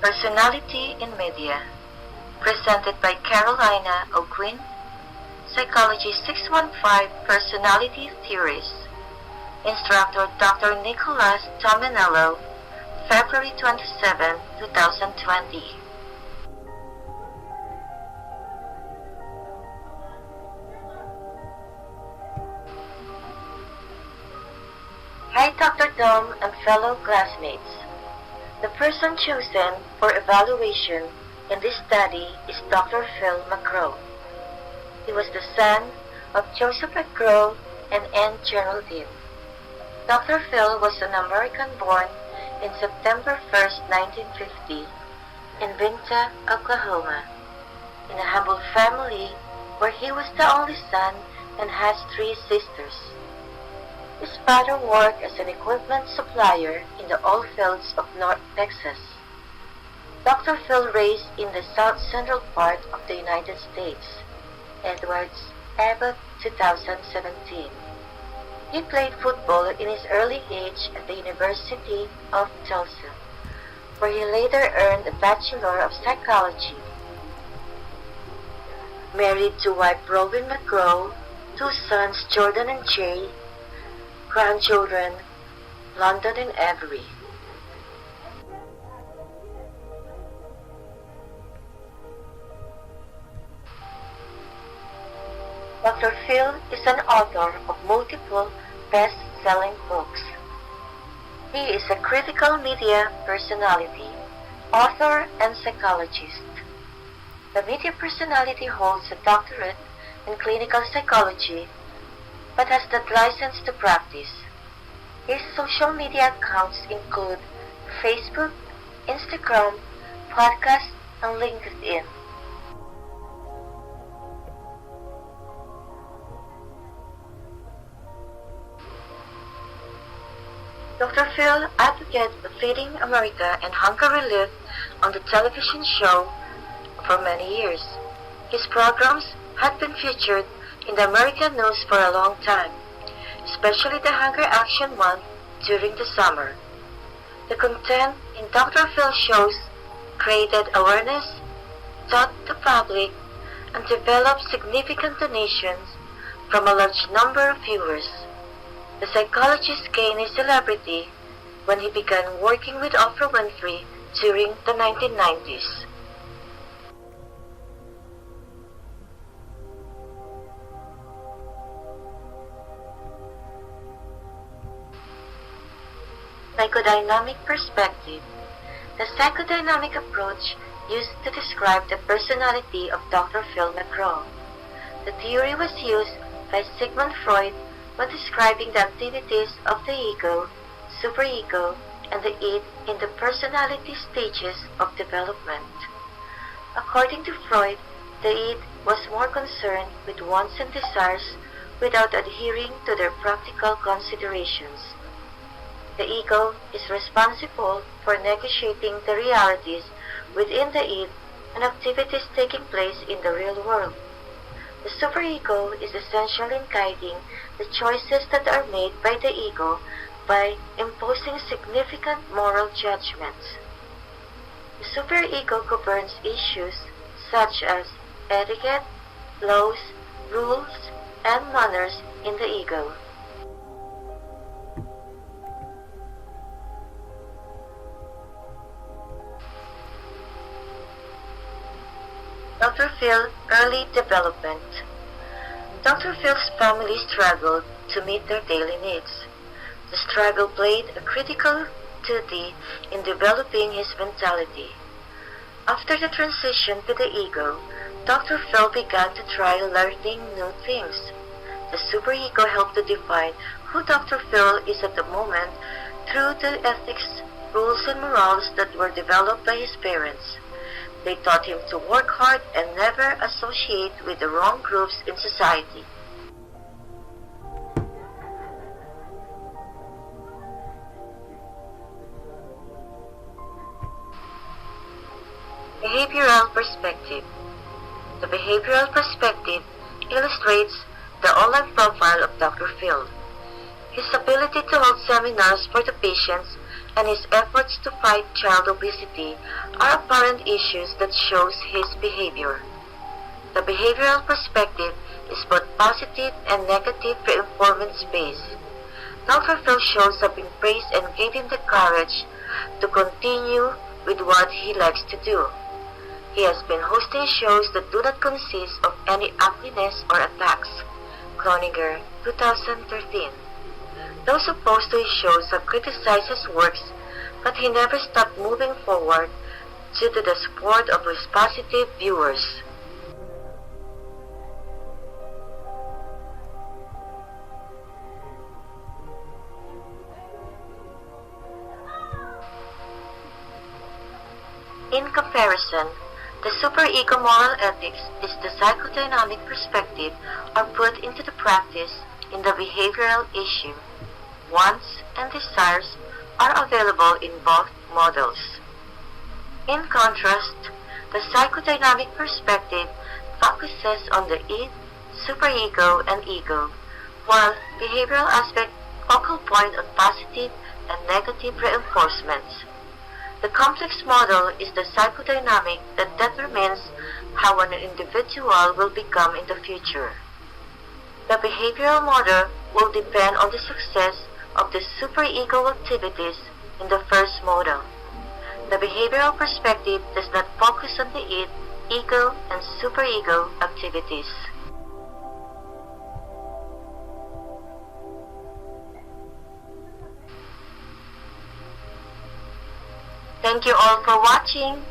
Personality in Media, presented by Carolina O'Quinn, Psychology 615 Personality Theories, Instructor Dr. Nicholas Tominello, February 27, 2020. Hi Dr. Dom and fellow classmates. The person chosen for evaluation in this study is Dr. Phil McGraw. He was the son of Joseph McGraw and Ann Geraldine. Dr. Phil was an American born in September 1, 1950, in Vinta, Oklahoma, in a humble family where he was the only son and has 3 sisters. His father worked as an equipment supplier in the oil fields of North Texas. Dr. Phil raised in the south central part of the United States, Edwards, Abbott, 2017. He played football in his early age at the University of Tulsa, where he later earned a Bachelor of Psychology. Married to wife Robin McGraw, 2 sons Jordan and Jay, grandchildren London and Avery. Dr. Phil is an author of multiple best-selling books. He is a critical media personality, author, and psychologist. The media personality holds a doctorate in clinical psychology but has that license to practice. His social media accounts include Facebook, Instagram, podcast, and LinkedIn. Dr. Phil advocated Feeding America and hunger relief on the television show for many years. His programs had been featured in the American news for a long time, especially the Hunger Action Month during the summer. The content in Dr. Phil's shows created awareness, taught the public, and developed significant donations from a large number of viewers. The psychologist gained his celebrity when he began working with Oprah Winfrey during the 1990s. Psychodynamic perspective. The psychodynamic approach used to describe the personality of Dr. Phil McGraw. The theory was used by Sigmund Freud when describing the activities of the ego, superego, and the id in the personality stages of development. According to Freud, the id was more concerned with wants and desires without adhering to their practical considerations. The ego is responsible for negotiating the realities within the id and activities taking place in the real world. The superego is essential in guiding the choices that are made by the ego by imposing significant moral judgments. The superego governs issues such as etiquette, laws, rules, and manners in the ego. Dr. Phil, early development. Dr. Phil's family struggled to meet their daily needs. The struggle played a critical duty in developing his mentality. After the transition to the ego, Dr. Phil began to try learning new things. The superego helped to define who Dr. Phil is at the moment through the ethics, rules, and morals that were developed by his parents. They taught him to work hard and never associate with the wrong groups in society. Behavioral perspective. The behavioral perspective illustrates the online profile of Dr. Phil. His ability to hold seminars for the patients and his efforts to fight child obesity are apparent issues that shows his behavior. The behavioral perspective is both positive and negative reinforcement space. Dr. Phil shows up in praise and gave him the courage to continue with what he likes to do. He has been hosting shows that do not consist of any ugliness or attacks. Cloninger, 2013. Those opposed to his shows have criticized his works, but he never stopped moving forward due to the support of his positive viewers. In comparison, the superego moral ethics is the psychodynamic perspective are put into the practice in the behavioral issue. Wants and desires are available in both models. In contrast, the psychodynamic perspective focuses on the id, superego, and ego, while behavioral aspect focal point on positive and negative reinforcements. The complex model is the psychodynamic that determines how an individual will become in the future. The behavioral model will depend on the success of the superego activities in the first model. The behavioral perspective does not focus on the id, ego, and superego activities. Thank you all for watching.